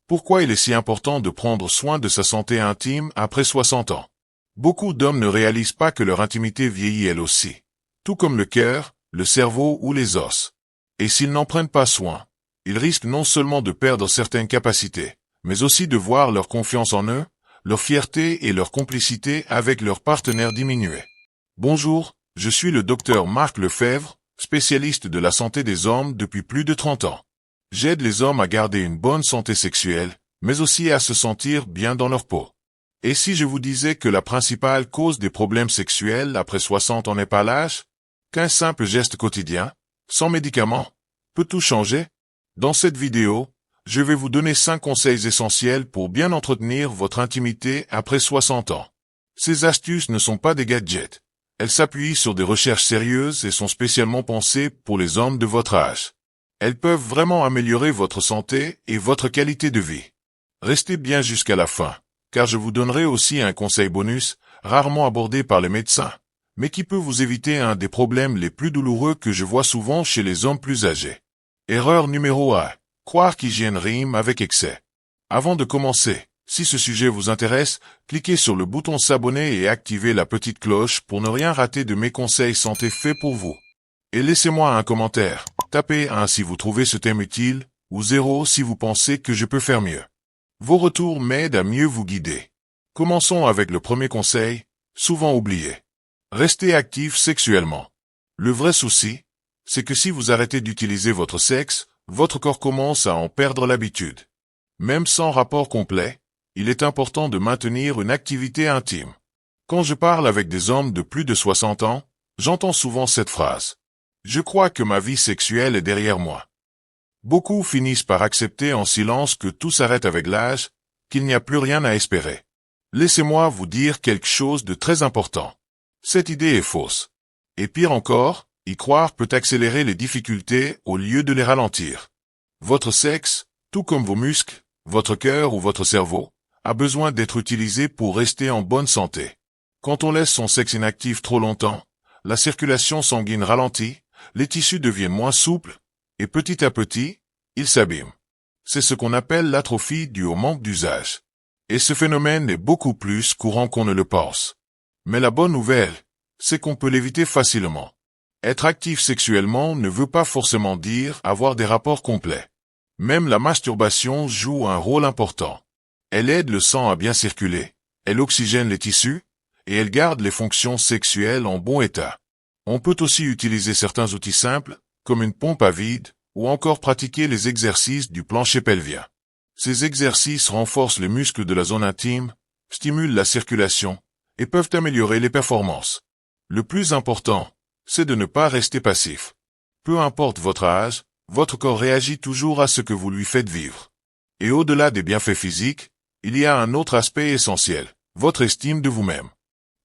Pourquoi il est si important de prendre soin de sa santé intime après 60 ans? Beaucoup d'hommes ne réalisent pas que leur intimité vieillit elle aussi, tout comme le cœur, le cerveau ou les os. Et s'ils n'en prennent pas soin, ils risquent non seulement de perdre certaines capacités, mais aussi de voir leur confiance en eux, leur fierté et leur complicité avec leurs partenaires diminuer. Bonjour, je suis le docteur Marc Lefebvre, spécialiste de la santé des hommes depuis plus de 30 ans. J'aide les hommes à garder une bonne santé sexuelle, mais aussi à se sentir bien dans leur peau. Et si je vous disais que la principale cause des problèmes sexuels après 60 ans n'est pas l'âge, qu'un simple geste quotidien, sans médicaments, peut tout changer? Dans cette vidéo, je vais vous donner 5 conseils essentiels pour bien entretenir votre intimité après 60 ans. Ces astuces ne sont pas des gadgets. Elles s'appuient sur des recherches sérieuses et sont spécialement pensées pour les hommes de votre âge. Elles peuvent vraiment améliorer votre santé et votre qualité de vie. Restez bien jusqu'à la fin, car je vous donnerai aussi un conseil bonus, rarement abordé par les médecins, mais qui peut vous éviter un des problèmes les plus douloureux que je vois souvent chez les hommes plus âgés. Erreur numéro 1. Croire qu'hygiène rime avec excès. Avant de commencer, si ce sujet vous intéresse, cliquez sur le bouton s'abonner et activez la petite cloche pour ne rien rater de mes conseils santé faits pour vous. Et laissez-moi un commentaire. Tapez 1 si vous trouvez ce thème utile, ou 0 si vous pensez que je peux faire mieux. Vos retours m'aident à mieux vous guider. Commençons avec le premier conseil, souvent oublié. Restez actif sexuellement. Le vrai souci, c'est que si vous arrêtez d'utiliser votre sexe, votre corps commence à en perdre l'habitude. Même sans rapport complet, il est important de maintenir une activité intime. Quand je parle avec des hommes de plus de 60 ans, j'entends souvent cette phrase. Je crois que ma vie sexuelle est derrière moi. Beaucoup finissent par accepter en silence que tout s'arrête avec l'âge, qu'il n'y a plus rien à espérer. Laissez-moi vous dire quelque chose de très important. Cette idée est fausse. Et pire encore, y croire peut accélérer les difficultés au lieu de les ralentir. Votre sexe, tout comme vos muscles, votre cœur ou votre cerveau, a besoin d'être utilisé pour rester en bonne santé. Quand on laisse son sexe inactif trop longtemps, la circulation sanguine ralentit, les tissus deviennent moins souples, et petit à petit, ils s'abîment. C'est ce qu'on appelle l'atrophie due au manque d'usage. Et ce phénomène est beaucoup plus courant qu'on ne le pense. Mais la bonne nouvelle, c'est qu'on peut l'éviter facilement. Être actif sexuellement ne veut pas forcément dire avoir des rapports complets. Même la masturbation joue un rôle important. Elle aide le sang à bien circuler, elle oxygène les tissus, et elle garde les fonctions sexuelles en bon état. On peut aussi utiliser certains outils simples, comme une pompe à vide, ou encore pratiquer les exercices du plancher pelvien. Ces exercices renforcent les muscles de la zone intime, stimulent la circulation, et peuvent améliorer les performances. Le plus important, c'est de ne pas rester passif. Peu importe votre âge, votre corps réagit toujours à ce que vous lui faites vivre. Et au-delà des bienfaits physiques, il y a un autre aspect essentiel, votre estime de vous-même.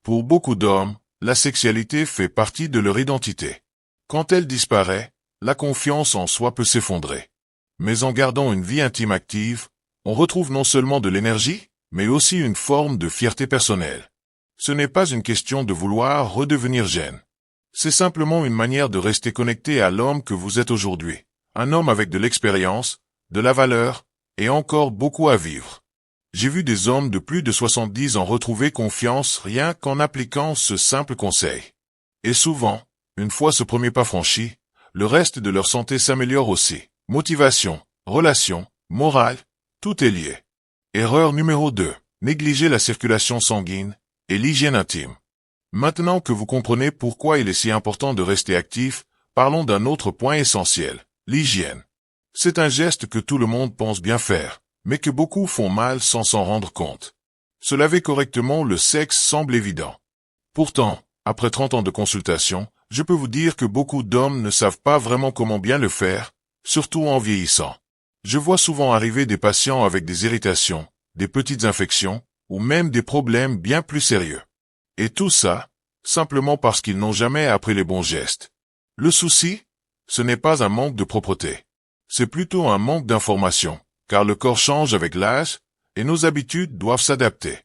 Pour beaucoup d'hommes, la sexualité fait partie de leur identité. Quand elle disparaît, la confiance en soi peut s'effondrer. Mais en gardant une vie intime active, on retrouve non seulement de l'énergie, mais aussi une forme de fierté personnelle. Ce n'est pas une question de vouloir redevenir jeune. C'est simplement une manière de rester connecté à l'homme que vous êtes aujourd'hui. Un homme avec de l'expérience, de la valeur, et encore beaucoup à vivre. J'ai vu des hommes de plus de 70 ans retrouver confiance rien qu'en appliquant ce simple conseil. Et souvent, une fois ce premier pas franchi, le reste de leur santé s'améliore aussi. Motivation, relations, morale, tout est lié. Erreur numéro 2. Négliger la circulation sanguine et l'hygiène intime. Maintenant que vous comprenez pourquoi il est si important de rester actif, parlons d'un autre point essentiel, l'hygiène. C'est un geste que tout le monde pense bien faire, mais que beaucoup font mal sans s'en rendre compte. Se laver correctement le sexe semble évident. Pourtant, après 30 ans de consultation, je peux vous dire que beaucoup d'hommes ne savent pas vraiment comment bien le faire, surtout en vieillissant. Je vois souvent arriver des patients avec des irritations, des petites infections, ou même des problèmes bien plus sérieux. Et tout ça, simplement parce qu'ils n'ont jamais appris les bons gestes. Le souci, ce n'est pas un manque de propreté. C'est plutôt un manque d'information, car le corps change avec l'âge, et nos habitudes doivent s'adapter.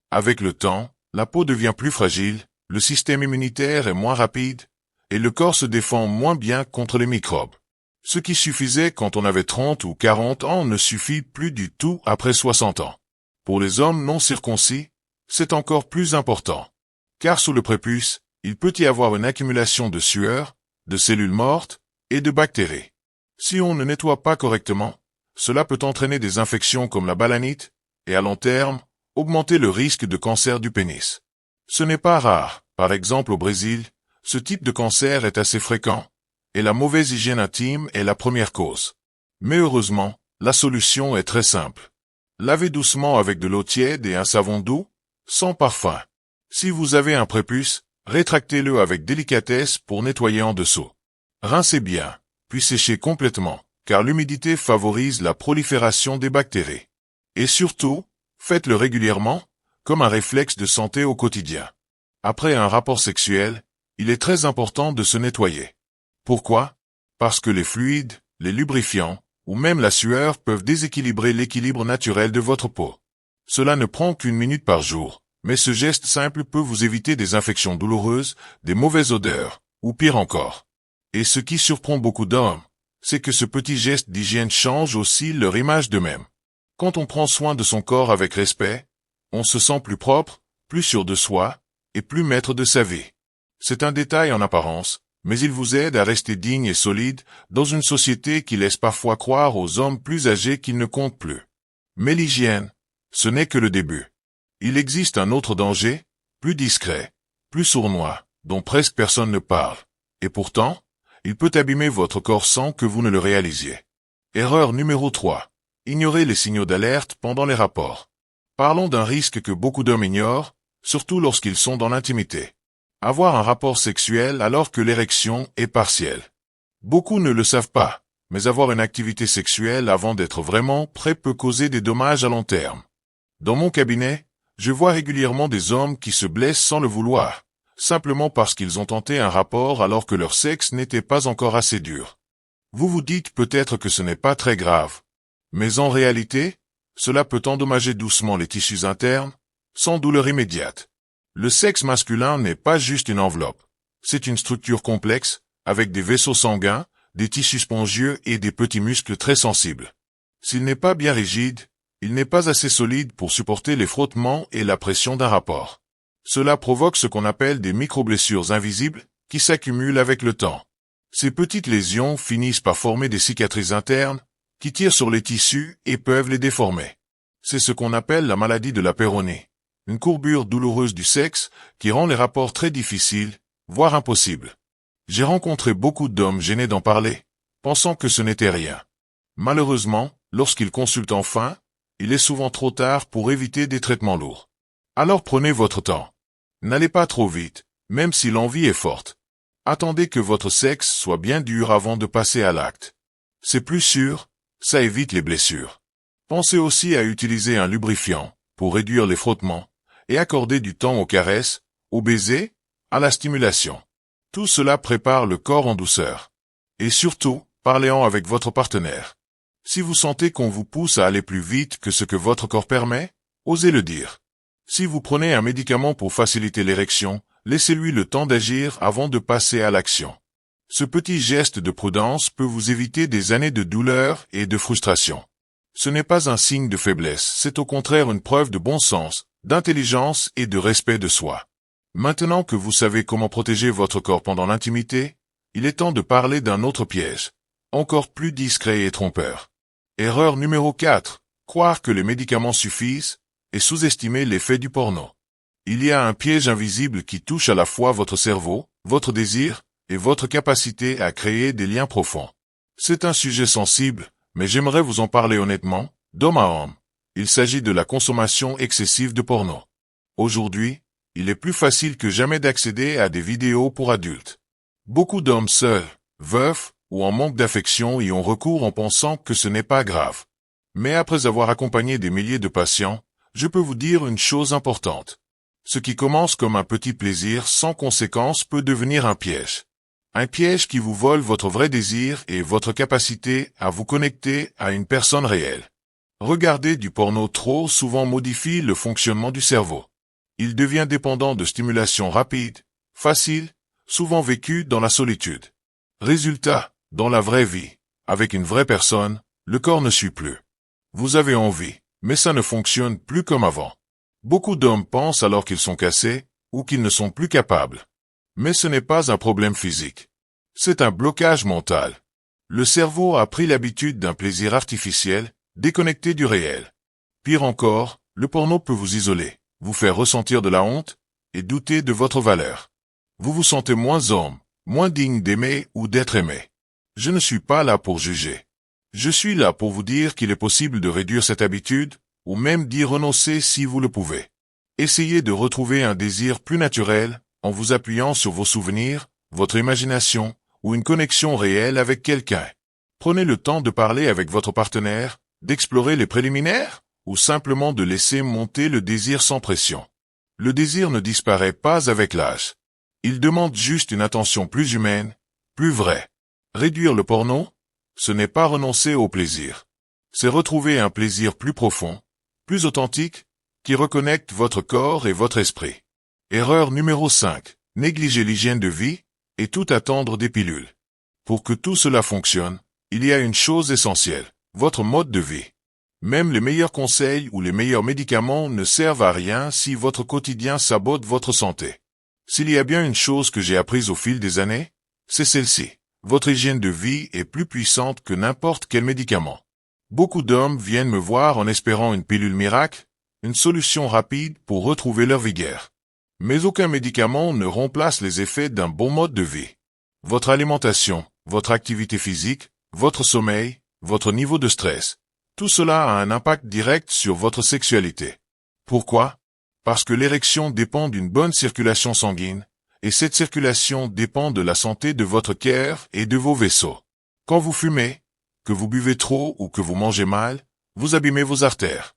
Avec le temps, la peau devient plus fragile, le système immunitaire est moins rapide, et le corps se défend moins bien contre les microbes. Ce qui suffisait quand on avait 30 ou 40 ans ne suffit plus du tout après 60 ans. Pour les hommes non circoncis, c'est encore plus important. Car sous le prépuce, il peut y avoir une accumulation de sueur, de cellules mortes et de bactéries. Si on ne nettoie pas correctement, cela peut entraîner des infections comme la balanite et à long terme, augmenter le risque de cancer du pénis. Ce n'est pas rare. Par exemple au Brésil, ce type de cancer est assez fréquent, et la mauvaise hygiène intime est la première cause. Mais heureusement, la solution est très simple. Lavez doucement avec de l'eau tiède et un savon doux, sans parfum. Si vous avez un prépuce, rétractez-le avec délicatesse pour nettoyer en dessous. Rincez bien, puis séchez complètement, car l'humidité favorise la prolifération des bactéries. Et surtout, faites-le régulièrement, comme un réflexe de santé au quotidien. Après un rapport sexuel, il est très important de se nettoyer. Pourquoi? Parce que les fluides, les lubrifiants, ou même la sueur peuvent déséquilibrer l'équilibre naturel de votre peau. Cela ne prend qu'une minute par jour, mais ce geste simple peut vous éviter des infections douloureuses, des mauvaises odeurs, ou pire encore. Et ce qui surprend beaucoup d'hommes, c'est que ce petit geste d'hygiène change aussi leur image d'eux-mêmes. Quand on prend soin de son corps avec respect, on se sent plus propre, plus sûr de soi, et plus maître de sa vie. C'est un détail en apparence, mais il vous aide à rester digne et solide dans une société qui laisse parfois croire aux hommes plus âgés qu'ils ne comptent plus. Mais l'hygiène, ce n'est que le début. Il existe un autre danger, plus discret, plus sournois, dont presque personne ne parle. Et pourtant, il peut abîmer votre corps sans que vous ne le réalisiez. Erreur numéro 3. Ignorez les signaux d'alerte pendant les rapports. Parlons d'un risque que beaucoup d'hommes ignorent, surtout lorsqu'ils sont dans l'intimité. Avoir un rapport sexuel alors que l'érection est partielle. Beaucoup ne le savent pas, mais avoir une activité sexuelle avant d'être vraiment prêt peut causer des dommages à long terme. Dans mon cabinet, je vois régulièrement des hommes qui se blessent sans le vouloir, simplement parce qu'ils ont tenté un rapport alors que leur sexe n'était pas encore assez dur. Vous vous dites peut-être que ce n'est pas très grave. Mais en réalité, cela peut endommager doucement les tissus internes, sans douleur immédiate. Le sexe masculin n'est pas juste une enveloppe. C'est une structure complexe, avec des vaisseaux sanguins, des tissus spongieux et des petits muscles très sensibles. S'il n'est pas bien rigide, il n'est pas assez solide pour supporter les frottements et la pression d'un rapport. Cela provoque ce qu'on appelle des micro-blessures invisibles, qui s'accumulent avec le temps. Ces petites lésions finissent par former des cicatrices internes, qui tirent sur les tissus et peuvent les déformer. C'est ce qu'on appelle la maladie de la péronie. Une courbure douloureuse du sexe qui rend les rapports très difficiles, voire impossibles. J'ai rencontré beaucoup d'hommes gênés d'en parler, pensant que ce n'était rien. Malheureusement, lorsqu'ils consultent enfin, il est souvent trop tard pour éviter des traitements lourds. Alors prenez votre temps. N'allez pas trop vite, même si l'envie est forte. Attendez que votre sexe soit bien dur avant de passer à l'acte. C'est plus sûr, ça évite les blessures. Pensez aussi à utiliser un lubrifiant pour réduire les frottements et accorder du temps aux caresses, aux baisers, à la stimulation. Tout cela prépare le corps en douceur. Et surtout, parlez-en avec votre partenaire. Si vous sentez qu'on vous pousse à aller plus vite que ce que votre corps permet, osez le dire. Si vous prenez un médicament pour faciliter l'érection, laissez-lui le temps d'agir avant de passer à l'action. Ce petit geste de prudence peut vous éviter des années de douleur et de frustration. Ce n'est pas un signe de faiblesse, c'est au contraire une preuve de bon sens, d'intelligence et de respect de soi. Maintenant que vous savez comment protéger votre corps pendant l'intimité, il est temps de parler d'un autre piège, encore plus discret et trompeur. Erreur numéro 4. Croire que les médicaments suffisent et sous-estimer l'effet du porno. Il y a un piège invisible qui touche à la fois votre cerveau, votre désir et votre capacité à créer des liens profonds. C'est un sujet sensible, mais j'aimerais vous en parler honnêtement, d'homme à homme. Il s'agit de la consommation excessive de porno. Aujourd'hui, il est plus facile que jamais d'accéder à des vidéos pour adultes. Beaucoup d'hommes seuls, veufs ou en manque d'affection y ont recours en pensant que ce n'est pas grave. Mais après avoir accompagné des milliers de patients, je peux vous dire une chose importante. Ce qui commence comme un petit plaisir sans conséquence peut devenir un piège. Un piège qui vous vole votre vrai désir et votre capacité à vous connecter à une personne réelle. Regarder du porno trop souvent modifie le fonctionnement du cerveau. Il devient dépendant de stimulation rapide, facile, souvent vécue dans la solitude. Résultat, dans la vraie vie, Avec une vraie personne, le corps ne suit plus. Vous avez envie, mais ça ne fonctionne plus comme avant. Beaucoup d'hommes pensent alors qu'ils sont cassés, ou qu'ils ne sont plus capables. Mais ce n'est pas un problème physique. C'est un blocage mental. Le cerveau a pris l'habitude d'un plaisir artificiel, déconnecté du réel. Pire encore, le porno peut vous isoler, vous faire ressentir de la honte, et douter de votre valeur. Vous vous sentez moins homme, moins digne d'aimer ou d'être aimé. Je ne suis pas là pour juger. Je suis là pour vous dire qu'il est possible de réduire cette habitude, ou même d'y renoncer si vous le pouvez. Essayez de retrouver un désir plus naturel, en vous appuyant sur vos souvenirs, votre imagination, ou une connexion réelle avec quelqu'un. Prenez le temps de parler avec votre partenaire, d'explorer les préliminaires, ou simplement de laisser monter le désir sans pression. Le désir ne disparaît pas avec l'âge. Il demande juste une attention plus humaine, plus vraie. Réduire le porno, ce n'est pas renoncer au plaisir. C'est retrouver un plaisir plus profond, plus authentique, qui reconnecte votre corps et votre esprit. Erreur numéro 5. Négliger l'hygiène de vie, et tout attendre des pilules. Pour que tout cela fonctionne, il y a une chose essentielle, votre mode de vie. Même les meilleurs conseils ou les meilleurs médicaments ne servent à rien si votre quotidien sabote votre santé. S'il y a bien une chose que j'ai apprise au fil des années, c'est celle-ci. Votre hygiène de vie est plus puissante que n'importe quel médicament. Beaucoup d'hommes viennent me voir en espérant une pilule miracle, une solution rapide pour retrouver leur vigueur. Mais aucun médicament ne remplace les effets d'un bon mode de vie. Votre alimentation, votre activité physique, votre sommeil, votre niveau de stress, tout cela a un impact direct sur votre sexualité. Pourquoi? Parce que l'érection dépend d'une bonne circulation sanguine, et cette circulation dépend de la santé de votre cœur et de vos vaisseaux. Quand vous fumez, que vous buvez trop ou que vous mangez mal, vous abîmez vos artères.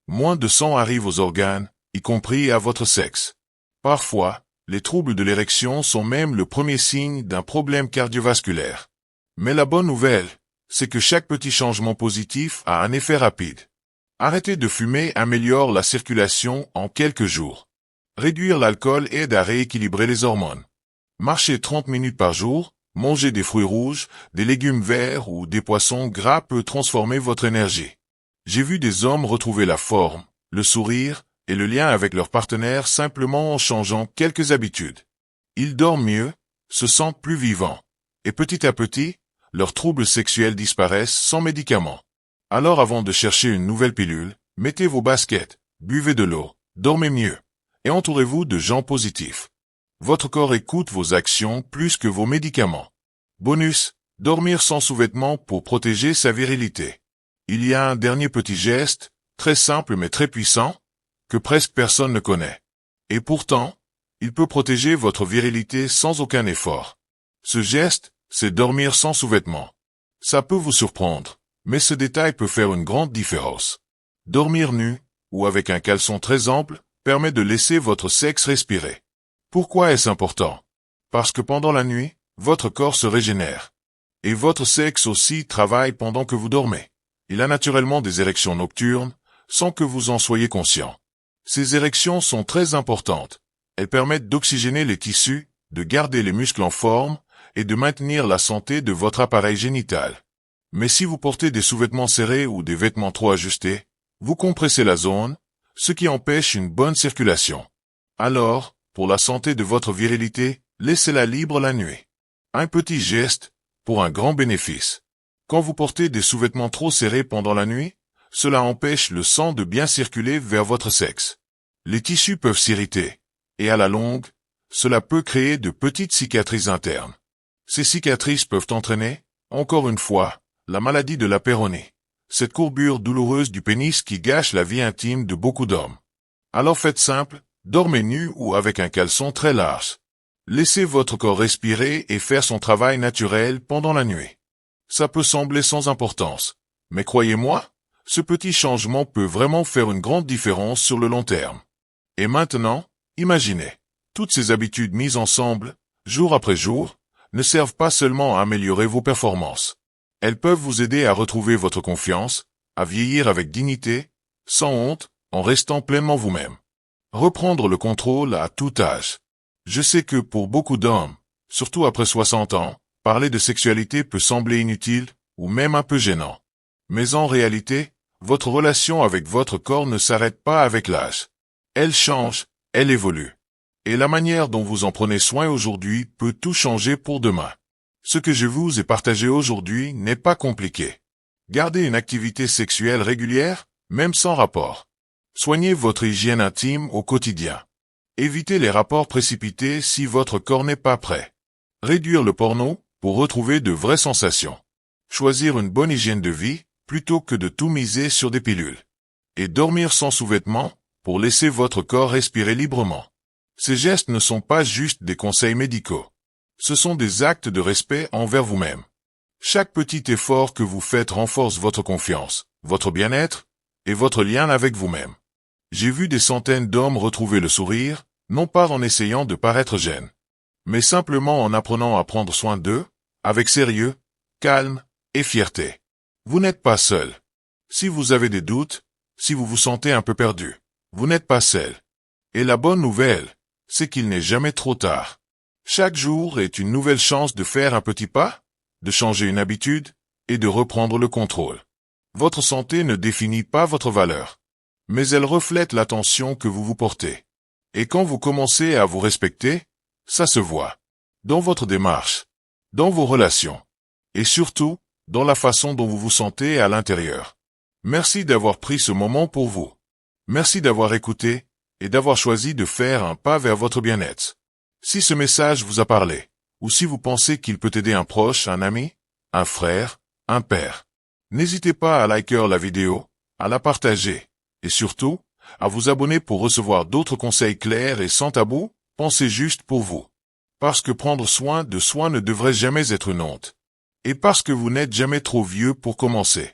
Moins de sang arrive aux organes, y compris à votre sexe. Parfois, les troubles de l'érection sont même le premier signe d'un problème cardiovasculaire. Mais la bonne nouvelle, c'est que chaque petit changement positif a un effet rapide. Arrêter de fumer améliore la circulation en quelques jours. Réduire l'alcool aide à rééquilibrer les hormones. Marcher 30 minutes par jour, manger des fruits rouges, des légumes verts ou des poissons gras peut transformer votre énergie. J'ai vu des hommes retrouver la forme, le sourire et le lien avec leur partenaire simplement en changeant quelques habitudes. Ils dorment mieux, se sentent plus vivants, et petit à petit, leurs troubles sexuels disparaissent sans médicaments. Alors avant de chercher une nouvelle pilule, mettez vos baskets, buvez de l'eau, dormez mieux, et entourez-vous de gens positifs. Votre corps écoute vos actions plus que vos médicaments. Bonus, dormir sans sous-vêtements pour protéger sa virilité. Il y a un dernier petit geste, très simple mais très puissant, que presque personne ne connaît. Et pourtant, il peut protéger votre virilité sans aucun effort. Ce geste, c'est dormir sans sous-vêtements. Ça peut vous surprendre, mais ce détail peut faire une grande différence. Dormir nu, ou avec un caleçon très ample, permet de laisser votre sexe respirer. Pourquoi est-ce important? Parce que pendant la nuit, votre corps se régénère. Et votre sexe aussi travaille pendant que vous dormez. Il a naturellement des érections nocturnes, sans que vous en soyez conscient. Ces érections sont très importantes. Elles permettent d'oxygéner les tissus, de garder les muscles en forme, et de maintenir la santé de votre appareil génital. Mais si vous portez des sous-vêtements serrés ou des vêtements trop ajustés, vous compressez la zone, ce qui empêche une bonne circulation. Alors, pour la santé de votre virilité, laissez-la libre la nuit. Un petit geste, pour un grand bénéfice. Quand vous portez des sous-vêtements trop serrés pendant la nuit, cela empêche le sang de bien circuler vers votre sexe. Les tissus peuvent s'irriter, et à la longue, cela peut créer de petites cicatrices internes. Ces cicatrices peuvent entraîner, encore une fois, la maladie de la péronie, cette courbure douloureuse du pénis qui gâche la vie intime de beaucoup d'hommes. Alors faites simple, dormez nu ou avec un caleçon très large. Laissez votre corps respirer et faire son travail naturel pendant la nuit. Ça peut sembler sans importance, mais croyez-moi, ce petit changement peut vraiment faire une grande différence sur le long terme. Et maintenant, imaginez, toutes ces habitudes mises ensemble, jour après jour, ne servent pas seulement à améliorer vos performances. Elles peuvent vous aider à retrouver votre confiance, à vieillir avec dignité, sans honte, en restant pleinement vous-même. Reprendre le contrôle à tout âge. Je sais que pour beaucoup d'hommes, surtout après 60 ans, parler de sexualité peut sembler inutile, ou même un peu gênant. Mais en réalité, votre relation avec votre corps ne s'arrête pas avec l'âge. Elle change, elle évolue. Et la manière dont vous en prenez soin aujourd'hui peut tout changer pour demain. Ce que je vous ai partagé aujourd'hui n'est pas compliqué. Gardez une activité sexuelle régulière, même sans rapport. Soignez votre hygiène intime au quotidien. Évitez les rapports précipités si votre corps n'est pas prêt. Réduire le porno pour retrouver de vraies sensations. Choisir une bonne hygiène de vie plutôt que de tout miser sur des pilules. Et dormir sans sous-vêtements pour laisser votre corps respirer librement. Ces gestes ne sont pas juste des conseils médicaux. Ce sont des actes de respect envers vous-même. Chaque petit effort que vous faites renforce votre confiance, votre bien-être et votre lien avec vous-même. J'ai vu des centaines d'hommes retrouver le sourire, non pas en essayant de paraître jeunes, mais simplement en apprenant à prendre soin d'eux, avec sérieux, calme et fierté. Vous n'êtes pas seul. Si vous avez des doutes, si vous vous sentez un peu perdu, vous n'êtes pas seul. Et la bonne nouvelle, c'est qu'il n'est jamais trop tard. Chaque jour est une nouvelle chance de faire un petit pas, de changer une habitude et de reprendre le contrôle. Votre santé ne définit pas votre valeur, mais elle reflète l'attention que vous vous portez. Et quand vous commencez à vous respecter, ça se voit. Dans votre démarche, dans vos relations, et surtout, dans la façon dont vous vous sentez à l'intérieur. Merci d'avoir pris ce moment pour vous. Merci d'avoir écouté et d'avoir choisi de faire un pas vers votre bien-être. Si ce message vous a parlé, ou si vous pensez qu'il peut aider un proche, un ami, un frère, un père, n'hésitez pas à liker la vidéo, à la partager, et surtout, à vous abonner pour recevoir d'autres conseils clairs et sans tabou, pensez juste pour vous. Parce que prendre soin de soi ne devrait jamais être une honte. Et parce que vous n'êtes jamais trop vieux pour commencer.